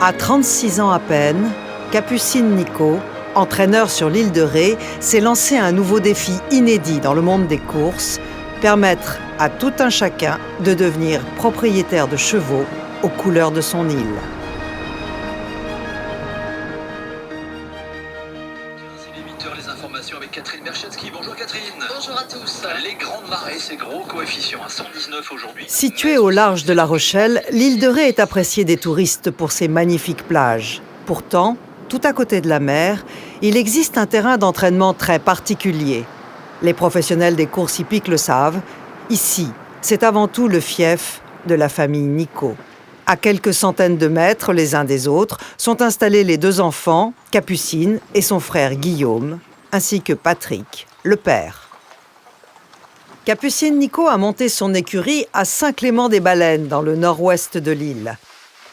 À 36 ans à peine, Capucine Nico, entraîneur sur l'île de Ré, s'est lancé un nouveau défi inédit dans le monde des courses, permettre à tout un chacun de devenir propriétaire de chevaux aux couleurs de son île. C'est les 8h, les informations avec Catherine Merchetsky. Bonjour Catherine. Bonjour à tous. Les grandes marées, c'est gros coefficient à 119 aujourd'hui. Située au large de La Rochelle, l'île de Ré est appréciée des touristes pour ses magnifiques plages. Pourtant, tout à côté de la mer, il existe un terrain d'entraînement très particulier. Les professionnels des courses hippiques le savent. Ici, c'est avant tout le fief de la famille Nico. À quelques centaines de mètres les uns des autres sont installés les deux enfants, Capucine et son frère Guillaume, ainsi que Patrick, le père. Capucine Nico a monté son écurie à Saint-Clément-des-Baleines, dans le nord-ouest de l'île.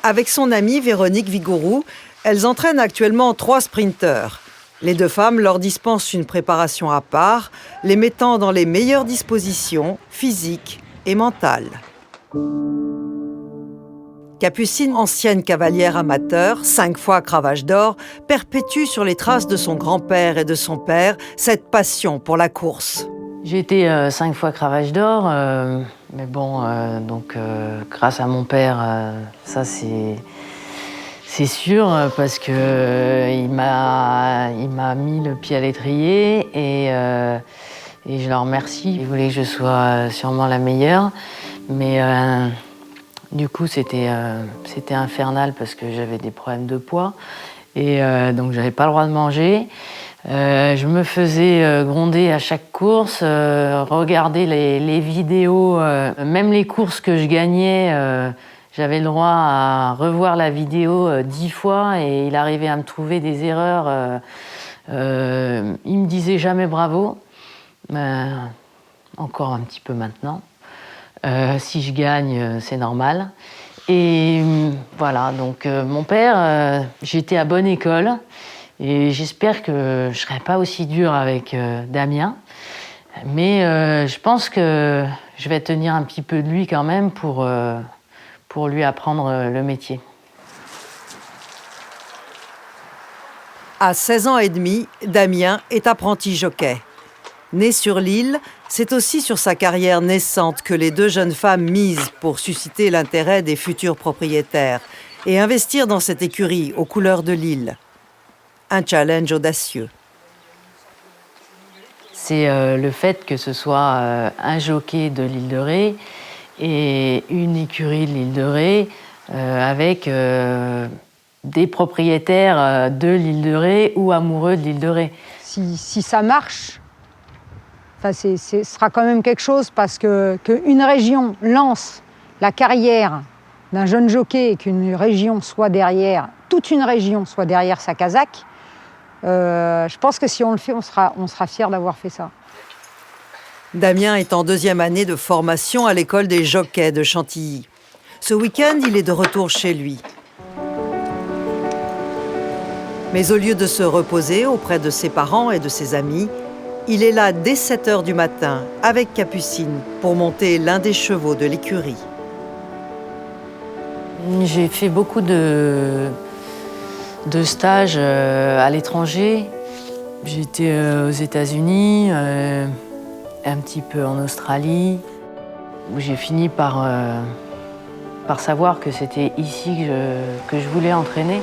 Avec son amie Véronique Vigouroux, elles entraînent actuellement 3 sprinteurs. Les deux femmes leur dispensent une préparation à part, les mettant dans les meilleures dispositions physiques et mentales. Capucine, ancienne cavalière amateur, 5 fois cravache d'or, perpétue sur les traces de son grand-père et de son père cette passion pour la course. J'ai été 5 fois cravache d'or, mais bon, grâce à mon père, ça c'est sûr, parce que il m'a mis le pied à l'étrier et je le remercie. Il voulait que je sois sûrement la meilleure, mais du coup c'était infernal parce que j'avais des problèmes de poids et donc j'avais pas le droit de manger. Je me faisais gronder à chaque course, regarder les vidéos, même les courses que je gagnais, j'avais le droit à revoir la vidéo 10 fois et il arrivait à me trouver des erreurs. Il me disait jamais bravo, encore un petit peu maintenant. Si je gagne, c'est normal. Et voilà, donc mon père, j'étais à bonne école. Et j'espère que je ne serai pas aussi dure avec Damien. Mais je pense que je vais tenir un petit peu de lui quand même pour lui apprendre le métier. À 16 ans et demi, Damien est apprenti jockey. Né sur l'île, c'est aussi sur sa carrière naissante que les deux jeunes femmes misent pour susciter l'intérêt des futurs propriétaires et investir dans cette écurie aux couleurs de l'île. Un challenge audacieux. C'est le fait que ce soit un jockey de l'île de Ré et une écurie de l'île de Ré avec des propriétaires de l'île de Ré ou amoureux de l'île de Ré. Si ça marche, ce sera quand même quelque chose parce qu'une région lance la carrière d'un jeune jockey et qu'une région soit derrière, toute une région soit derrière sa casaque. Je pense que si on le fait, on sera fiers d'avoir fait ça. Damien est en 2e année de formation à l'école des jockeys de Chantilly. Ce week-end, il est de retour chez lui. Mais au lieu de se reposer auprès de ses parents et de ses amis, il est là dès 7 h du matin avec Capucine pour monter l'un des chevaux de l'écurie. J'ai fait beaucoup de stages à l'étranger. J'étais aux États-Unis, un petit peu en Australie, où j'ai fini par savoir que c'était ici que je voulais entraîner.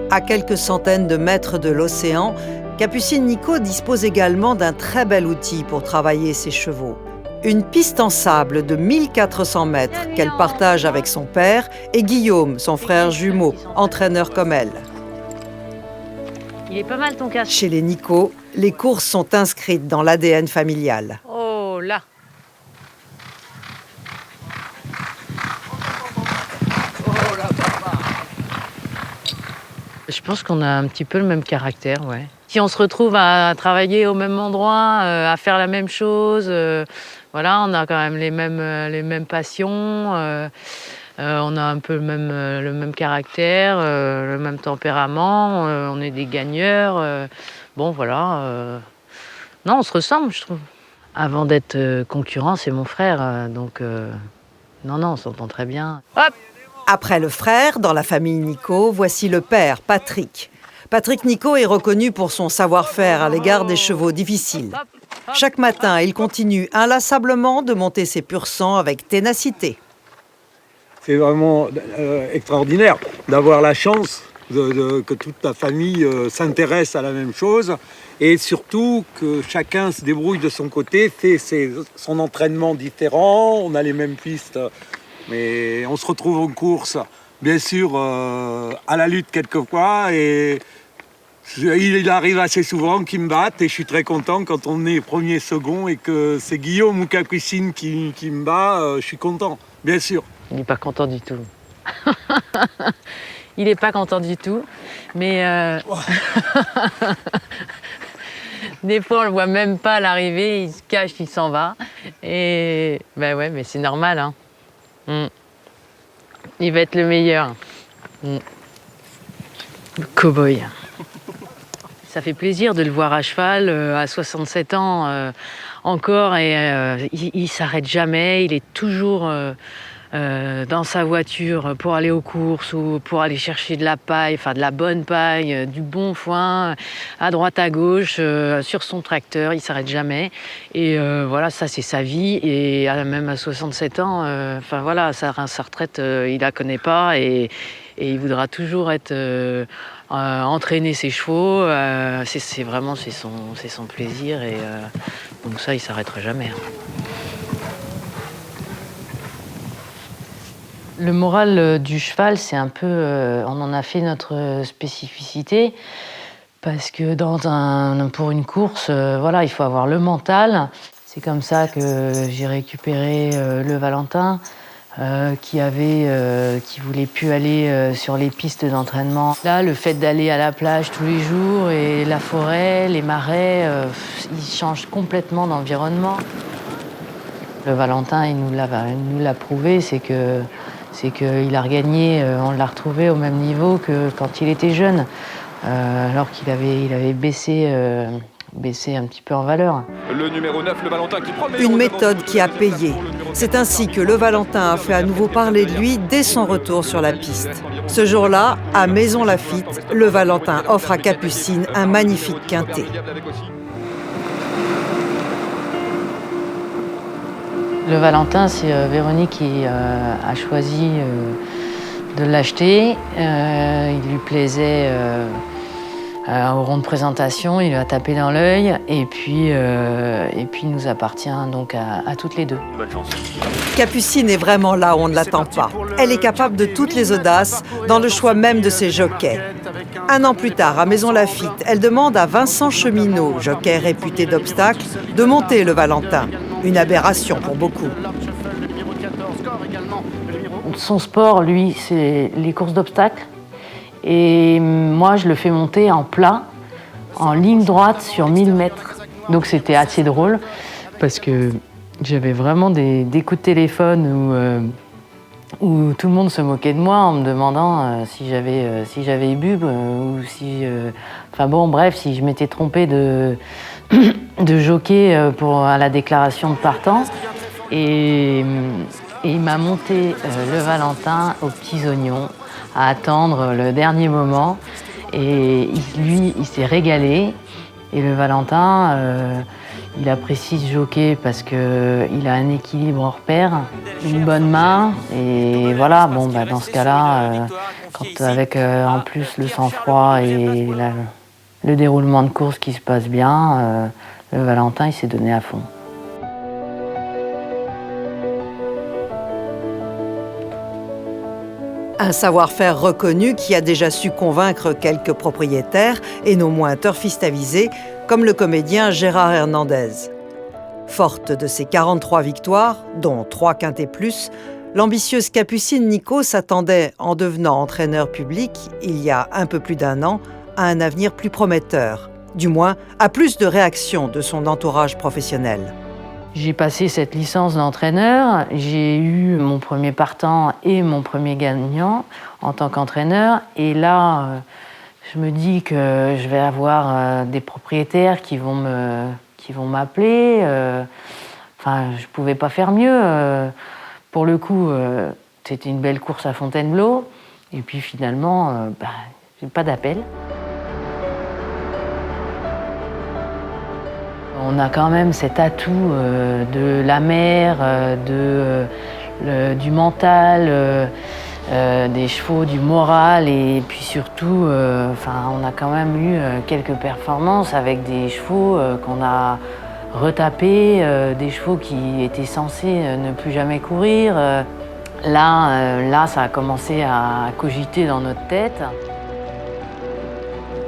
À quelques centaines de mètres de l'océan, Capucine Nico dispose également d'un très bel outil pour travailler ses chevaux. Une piste en sable de 1400 mètres qu'elle partage avec son père et Guillaume, son frère jumeau, entraîneur comme elle. Il est pas mal ton casque. Chez les Nico, les courses sont inscrites dans l'ADN familial. Oh là! Je Je pense qu'on a un petit peu le même caractère, ouais. Si on se retrouve à travailler au même endroit, à faire la même chose, voilà, on a quand même les mêmes passions, on a un peu le même caractère, le même tempérament, on est des gagneurs. Bon, voilà. Non, on se ressemble, je trouve. Avant d'être concurrent, c'est mon frère, donc non, on s'entend très bien. Hop! Après le frère, dans la famille Nico, voici le père, Patrick. Patrick Nico est reconnu pour son savoir-faire à l'égard des chevaux difficiles. Chaque matin, il continue inlassablement de monter ses pur-sang avec ténacité. C'est vraiment extraordinaire d'avoir la chance que toute ta famille s'intéresse à la même chose et surtout que chacun se débrouille de son côté, fait son entraînement différent, on a les mêmes pistes, mais on se retrouve en course, bien sûr, à la lutte quelquefois et il arrive assez souvent qu'il me batte et je suis très content quand on est premier, second et que c'est Guillaume ou Capucine qui me bat, je suis content, bien sûr. Il n'est pas content du tout. Il n'est pas content du tout, mais des fois on le voit même pas à l'arrivée, il se cache, il s'en va. Et ben ouais, mais c'est normal, hein. Il va être le meilleur. Le cow-boy. Ça fait plaisir de le voir à cheval, à 67 ans encore, et il s'arrête jamais, il est toujours dans sa voiture pour aller aux courses ou pour aller chercher de la paille, enfin de la bonne paille, du bon foin, à droite à gauche, sur son tracteur, il s'arrête jamais. Et voilà, ça c'est sa vie, et même à 67 ans, enfin voilà, sa retraite, il la connaît pas, et il voudra toujours être... entraîner ses chevaux, c'est vraiment son plaisir, et donc ça il s'arrêtera jamais. Le moral du cheval, c'est un peu, on en a fait notre spécificité parce que pour une course, voilà, il faut avoir le mental. C'est comme ça que j'ai récupéré le Valentin. Qui voulait plus aller sur les pistes d'entraînement. Là, le fait d'aller à la plage tous les jours et la forêt, les marais, il change complètement d'environnement. Le Valentin, il nous l'a prouvé, c'est qu'il a regagné, on l'a retrouvé au même niveau que quand il était jeune, alors qu'il avait baissé un petit peu en valeur. Le numéro 9, le Valentin, qui promet Une méthode qui a payé. C'est ainsi que le Valentin a fait à nouveau parler de lui dès son retour sur la piste. Ce jour-là, à Maison Lafitte, le Valentin offre à Capucine un magnifique quintet. Le Valentin, c'est Véronique qui a choisi de l'acheter. Il lui plaisait au rond de présentation, il lui a tapé dans l'œil, et puis il nous appartient donc à toutes les deux. Bonne chance. Capucine est vraiment là où on ne l'attend pas. Elle est capable de toutes les audaces dans le choix même de ses jockeys. Un an plus tard, à Maison Lafitte, elle demande à Vincent Cheminot, jockey réputé d'obstacle, de monter le Valentin. Une aberration pour beaucoup. Son sport, lui, c'est les courses d'obstacles. Et moi, je le fais monter en plat, en ligne droite sur 1000 mètres. Donc c'était assez drôle, parce que j'avais vraiment des coups de téléphone où tout le monde se moquait de moi en me demandant si j'avais bu ou si... Enfin bon, bref, si je m'étais trompée de jockey à la déclaration de partant. Et il m'a monté le Valentin aux petits oignons, à attendre le dernier moment. Et lui, il s'est régalé. Et le Valentin, il apprécie ce jockey parce qu'il a un équilibre hors pair, une bonne main. Et voilà, bon, dans ce cas-là, avec en plus le sang-froid et le déroulement de course qui se passe bien, le Valentin, il s'est donné à fond. Un savoir-faire reconnu qui a déjà su convaincre quelques propriétaires et non moins turfistes avisés, comme le comédien Gérard Hernandez. Forte de ses 43 victoires, dont 3 quintets plus, L'ambitieuse Capucine Nico s'attendait, en devenant entraîneur public, il y a un peu plus d'1 an, à un avenir plus prometteur. Du moins, à plus de réactions de son entourage professionnel. J'ai passé cette licence d'entraîneur, j'ai eu mon premier partant et mon premier gagnant en tant qu'entraîneur. Et là, je me dis que je vais avoir des propriétaires qui vont m'appeler. Enfin, je ne pouvais pas faire mieux. Pour le coup, c'était une belle course à Fontainebleau. Et puis finalement, j'ai pas d'appel. On a quand même cet atout de la mer, du mental, des chevaux, du moral, et puis surtout, on a quand même eu quelques performances avec des chevaux qu'on a retapés, des chevaux qui étaient censés ne plus jamais courir. Là, ça a commencé à cogiter dans notre tête.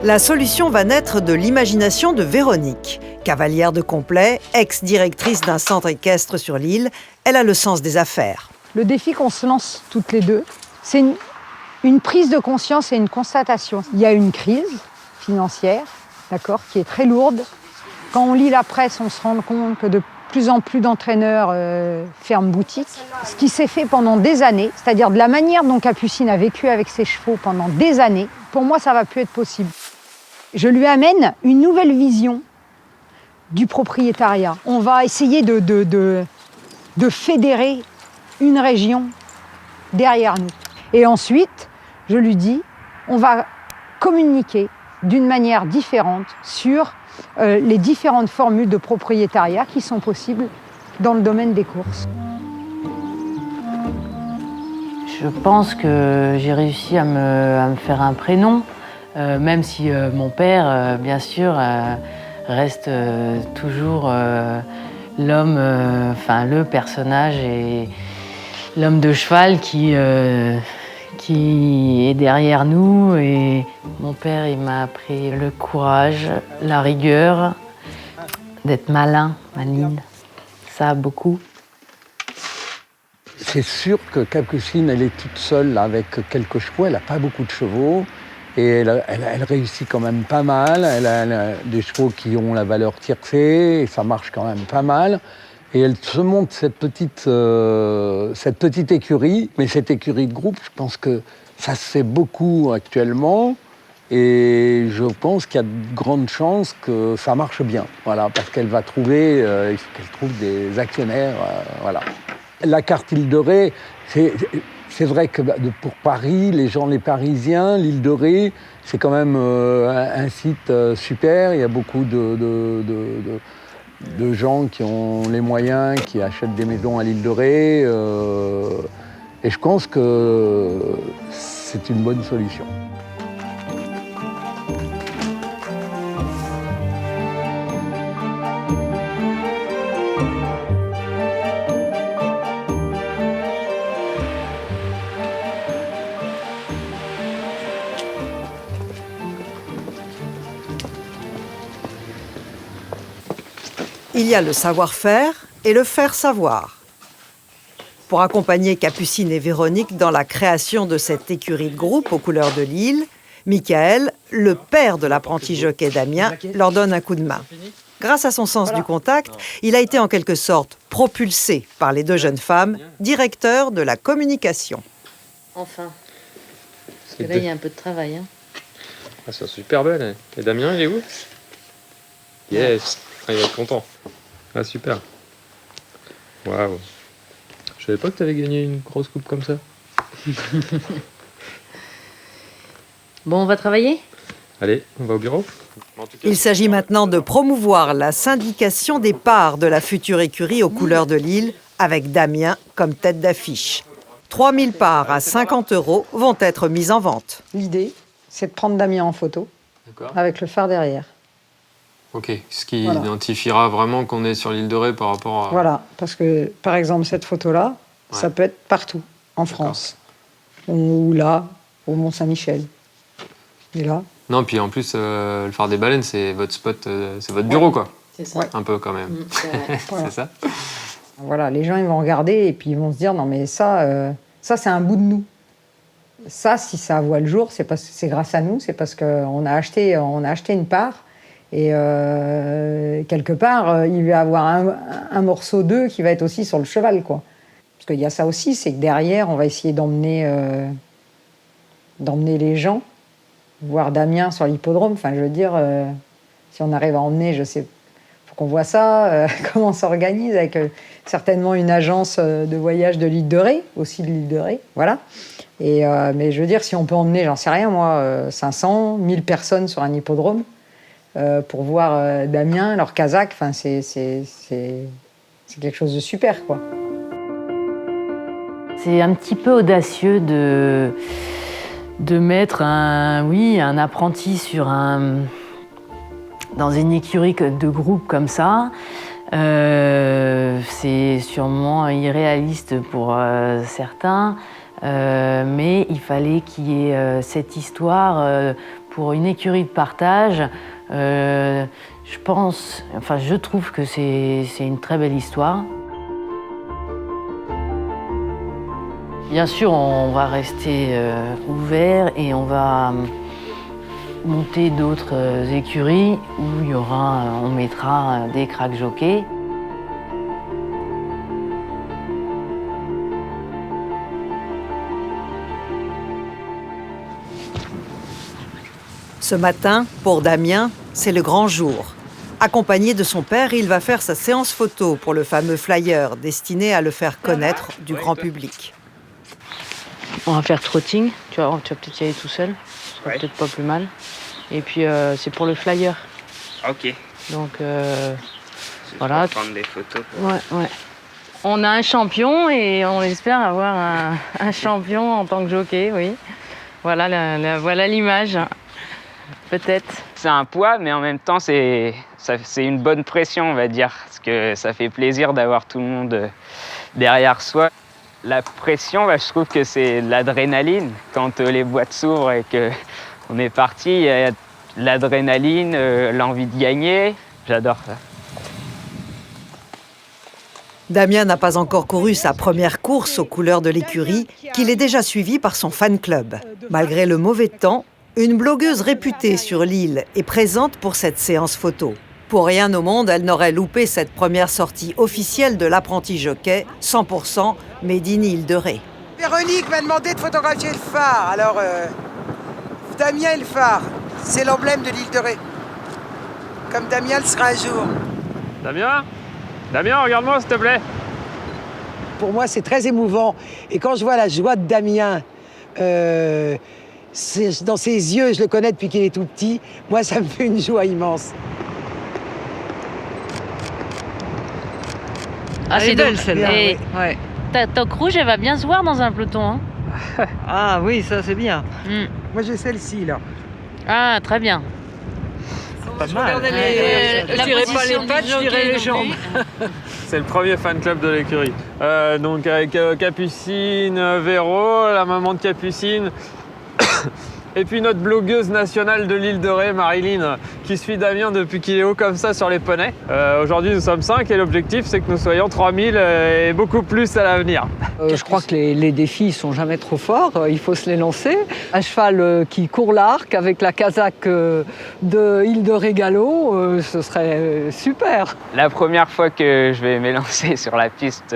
La solution va naître de l'imagination de Véronique. Cavalière de complet, ex-directrice d'un centre équestre sur l'île, elle a le sens des affaires. Le défi qu'on se lance toutes les deux, c'est une prise de conscience et une constatation. Il y a une crise financière, d'accord, qui est très lourde. Quand on lit la presse, on se rend compte que de plus en plus d'entraîneurs ferment boutique. Ce qui s'est fait pendant des années, c'est-à-dire de la manière dont Capucine a vécu avec ses chevaux pendant des années, pour moi, ça ne va plus être possible. Je lui amène une nouvelle vision du propriétariat. On va essayer de fédérer une région derrière nous. Et ensuite, je lui dis, on va communiquer d'une manière différente sur les différentes formules de propriétariat qui sont possibles dans le domaine des courses. Je pense que j'ai réussi à me faire un prénom, même si mon père, bien sûr, reste toujours l'homme, le personnage et l'homme de cheval qui est derrière nous. Et mon père, il m'a appris le courage, la rigueur, d'être malin, maligne. Ça, beaucoup. C'est sûr que Capucine, elle est toute seule là, avec quelques chevaux. Elle n'a pas beaucoup de chevaux. Et elle réussit quand même pas mal. Elle a des chevaux qui ont la valeur tiercée. Et ça marche quand même pas mal. Et elle se monte cette petite écurie. Mais cette écurie de groupe, je pense que ça se fait beaucoup actuellement. Et je pense qu'il y a de grandes chances que ça marche bien. Voilà, parce qu'elle va trouver, il faut qu'elle trouve des actionnaires. Voilà. La carte Île de Ré, c'est vrai que pour Paris, les Parisiens, l'Île de Ré, c'est quand même un site super. Il y a beaucoup de gens qui ont les moyens, qui achètent des maisons à l'Île de Ré. Et je pense que c'est une bonne solution. Il y a le savoir-faire et le faire savoir. Pour accompagner Capucine et Véronique dans la création de cette écurie de groupe aux couleurs de l'île, Michael, le père de l'apprenti jockey Damien, leur donne un coup de main. Grâce à son sens du contact, il a été en quelque sorte propulsé par les deux jeunes femmes, directeurs de la communication. Enfin. Parce que là, il y a un peu de travail. Hein. Ah, c'est super belle. Et Damien, il est où? Yes. Ah, il va être content. Ah, super. Waouh. Je savais pas que tu avais gagné une grosse coupe comme ça. Bon, on va travailler? Allez, on va au bureau. Il s'agit maintenant de promouvoir la syndication des parts de la future écurie aux couleurs de l'île, avec Damien comme tête d'affiche. 3000 parts à 50 € vont être mises en vente. L'idée, c'est de prendre Damien en photo, avec le phare derrière. Ok, ce qui identifiera vraiment qu'on est sur l'île de Ré par rapport à... Voilà, parce que, par exemple, cette photo-là, ça peut être partout, en France. Ou là, au Mont-Saint-Michel. Et là. Non, puis en plus, le phare des baleines, c'est votre spot, c'est votre bureau, quoi. C'est ça. Un peu, quand même. C'est voilà. C'est ça. Voilà, les gens ils vont regarder et puis ils vont se dire non mais ça c'est un bout de nous. Ça, si ça voit le jour, c'est parce que c'est grâce à nous, c'est parce qu'on a acheté une part et quelque part il va y avoir un morceau d'eux qui va être aussi sur le cheval, quoi. Parce qu'il y a ça aussi, c'est que derrière on va essayer d'emmener les gens voir Damien sur l'hippodrome. Enfin, je veux dire, si on arrive à emmener, je sais, faut qu'on voit ça, comment on s'organise avec certainement une agence de voyage de l'île de Ré, aussi de l'île de Ré, voilà. Et, mais je veux dire, si on peut emmener, j'en sais rien moi, 500, 1000 personnes sur un hippodrome pour voir Damien, leur Kazakh, enfin, c'est quelque chose de super, quoi. C'est un petit peu audacieux de mettre un apprenti dans une écurie de groupe comme ça. C'est sûrement irréaliste pour certains, mais il fallait qu'il y ait cette histoire pour une écurie de partage. Je trouve que c'est une très belle histoire. Bien sûr, on va rester ouvert et on va monter d'autres écuries où on mettra des crack jockeys. Ce matin, pour Damien, c'est le grand jour. Accompagné de son père, il va faire sa séance photo pour le fameux flyer destiné à le faire connaître du grand public. On va faire trotting, tu vas peut-être y aller tout seul, ce sera peut-être pas plus mal. Et puis c'est pour le flyer. Ok. Donc voilà. Prendre des photos. Ouais. On a un champion et on espère avoir un champion en tant que jockey, oui. Voilà l'image, peut-être. C'est un poids, mais en même temps c'est une bonne pression, on va dire, parce que ça fait plaisir d'avoir tout le monde derrière soi. La pression, je trouve que c'est de l'adrénaline. Quand les boîtes s'ouvrent et qu'on est parti, il y a l'adrénaline, l'envie de gagner. J'adore ça. Damien n'a pas encore couru sa première course aux couleurs de l'écurie, qu'il est déjà suivi par son fan club. Malgré le mauvais temps, une blogueuse réputée sur l'île est présente pour cette séance photo. Pour rien au monde, elle n'aurait loupé cette première sortie officielle de l'apprenti jockey, 100% made in Île de Ré. Véronique m'a demandé de photographier le phare. Alors, Damien et le phare, c'est l'emblème de l'Île de Ré. Comme Damien le sera un jour. Damien, regarde-moi s'il te plaît. Pour moi, c'est très émouvant. Et quand je vois la joie de Damien, dans ses yeux, je le connais depuis qu'il est tout petit, moi, ça me fait une joie immense. Ah, c'est belle celle-là. Ouais. Ta toque rouge, elle va bien se voir dans un peloton. Hein. Ah oui, ça c'est bien. Moi, j'ai celle-ci, là. Ah, très bien. Pas mal. Je dirais pas les pattes, je dirais les jambes. C'est le premier fan club de l'écurie. Donc avec Capucine, Véro, la maman de Capucine, et puis notre blogueuse nationale de l'île de Ré, Marilyn, qui suit Damien depuis qu'il est haut comme ça sur les poneys. Aujourd'hui, nous sommes 5 et l'objectif, c'est que nous soyons 3000 et beaucoup plus à l'avenir. Je crois que les défis ne sont jamais trop forts, il faut se les lancer. Un cheval qui court l'arc avec la Kazakh de Île de Ré Galop, ce serait super. La première fois que je vais m'élancer sur la piste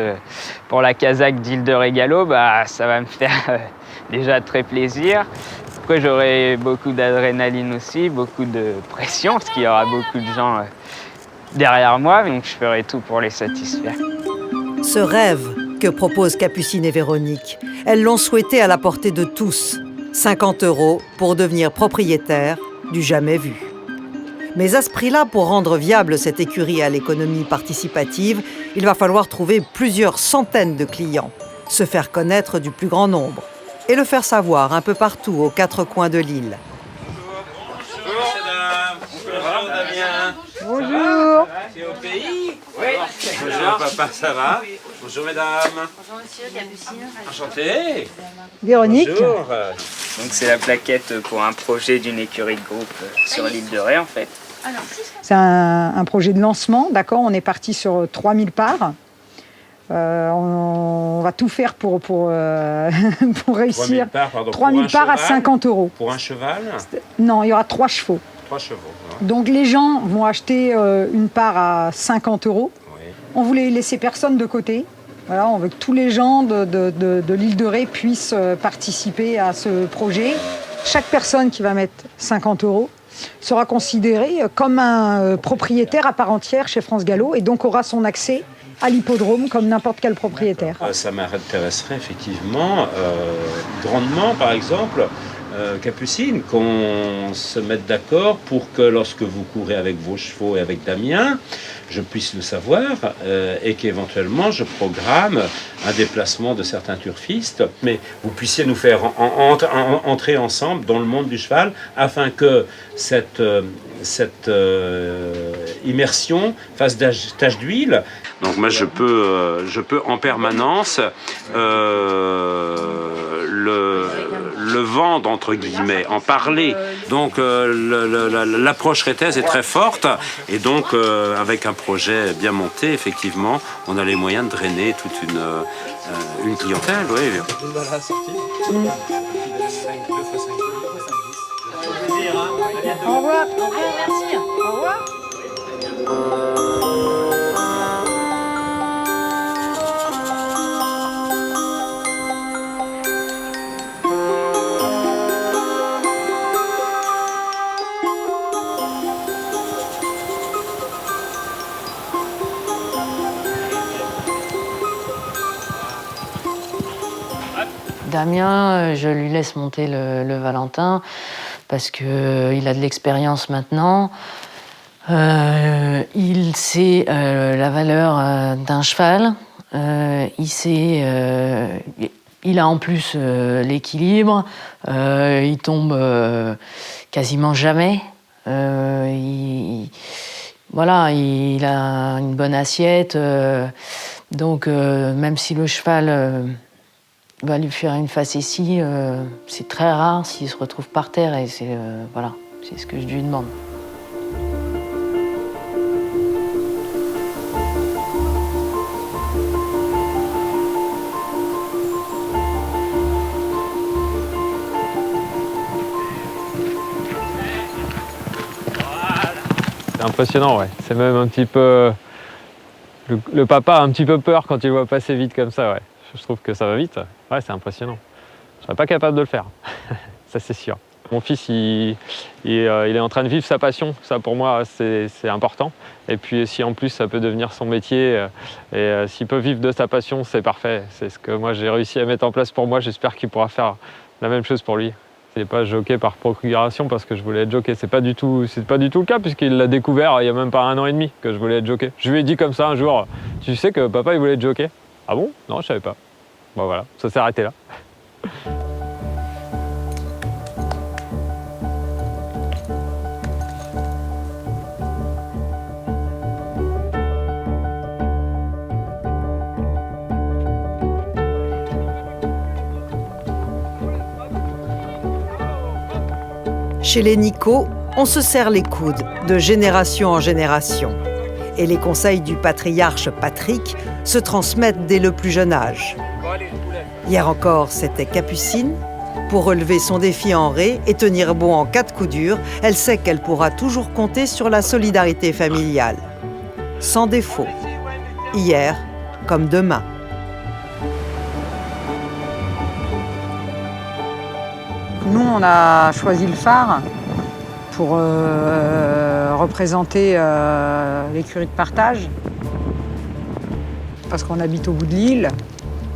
pour la Kazakh d'Île de Ré Galop, ça va me faire déjà très plaisir. Après, j'aurai beaucoup d'adrénaline aussi, beaucoup de pression, parce qu'il y aura beaucoup de gens derrière moi, donc je ferai tout pour les satisfaire. Ce rêve que proposent Capucine et Véronique, elles l'ont souhaité à la portée de tous. 50 € pour devenir propriétaire du jamais vu. Mais à ce prix-là, pour rendre viable cette écurie à l'économie participative, il va falloir trouver plusieurs centaines de clients, se faire connaître du plus grand nombre et le faire savoir un peu partout aux 4 coins de l'île. Bonjour mesdames. Bonjour Damien. Bonjour. C'est au pays? Oui. Bonjour papa, ça va? Bonjour mesdames. Bonjour monsieur, Capucine. Enchanté. Véronique. Bonjour. Donc c'est la plaquette pour un projet d'une écurie de groupe sur l'île de Ré en fait. C'est un projet de lancement, d'accord. On est parti sur 3000 parts. On va tout faire pour réussir. 3000 parts à 50 €. Pour un cheval? Non, il y aura 3 chevaux. 3 chevaux. Donc les gens vont acheter une part à 50 €. Oui. On voulait laisser personne de côté. Voilà, on veut que tous les gens de l'île de Ré puissent participer à ce projet. Chaque personne qui va mettre 50 € sera considérée comme un propriétaire à part entière chez France Gallo et donc aura son accès à l'hippodrome comme n'importe quel propriétaire. Ça m'intéresserait effectivement grandement, par exemple, Capucine, qu'on se mette d'accord pour que lorsque vous courez avec vos chevaux et avec Damien, je puisse le savoir et qu'éventuellement je programme un déplacement de certains turfistes, mais vous puissiez nous faire entrer ensemble dans le monde du cheval afin que cette immersion fasse tache d'huile. Donc moi je peux en permanence le vendre entre guillemets, en parler. Donc l'approche rétaise est très forte et donc avec un projet bien monté, effectivement, on a les moyens de drainer toute une clientèle. Oui. Au revoir. Merci. Au revoir. Damien, je lui laisse monter le Valentin parce qu'il a de l'expérience maintenant. Il sait la valeur d'un cheval. Il a en plus l'équilibre. Il tombe quasiment jamais. Il a une bonne assiette. Donc, même si le cheval va lui faire une facétie, c'est très rare s'il se retrouve par terre et c'est ce que je lui demande. C'est impressionnant, ouais. C'est même un petit peu... Le papa a un petit peu peur quand il voit passer vite comme ça, ouais. Je trouve que ça va vite. Ouais, c'est impressionnant. Je serais pas capable de le faire. Ça, c'est sûr. Mon fils, il est en train de vivre sa passion. Ça, pour moi, c'est important. Et puis, si en plus, ça peut devenir son métier, et s'il peut vivre de sa passion, c'est parfait. C'est ce que moi, j'ai réussi à mettre en place pour moi. J'espère qu'il pourra faire la même chose pour lui. C'est pas jockey par procuration parce que je voulais être jockey. C'est pas du tout le cas puisqu'il l'a découvert il y a même pas 1 an et demi que je voulais être jockey. Je lui ai dit comme ça un jour, tu sais que papa, il voulait être jockey? Ah bon? Non, je savais pas. Bon voilà, ça s'est arrêté là. Chez les Nicot, on se serre les coudes de génération en génération. Et les conseils du patriarche Patrick se transmettent dès le plus jeune âge. Hier encore, c'était Capucine. Pour relever son défi en ré et tenir bon en cas de coup dur, elle sait qu'elle pourra toujours compter sur la solidarité familiale. Sans défaut. Hier comme demain. Nous, on a choisi le phare pour représenter l'écurie de partage. Parce qu'on habite au bout de l'île.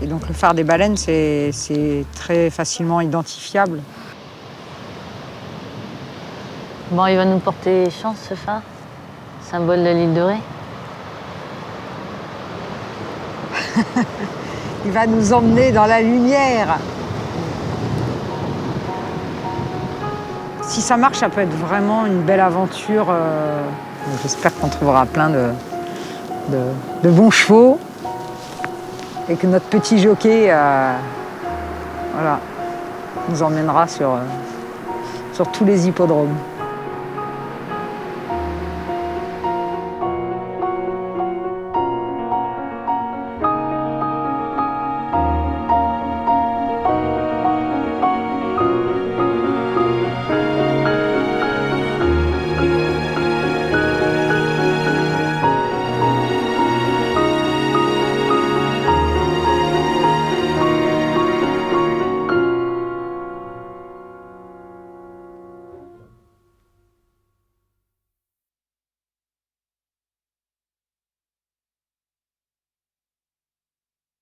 Et donc le phare des baleines, c'est très facilement identifiable. Bon, il va nous porter chance, ce phare, symbole de l'île de Ré. Il va nous emmener dans la lumière. Si ça marche, ça peut être vraiment une belle aventure. J'espère qu'on trouvera plein de bons chevaux et que notre petit jockey nous emmènera sur tous les hippodromes.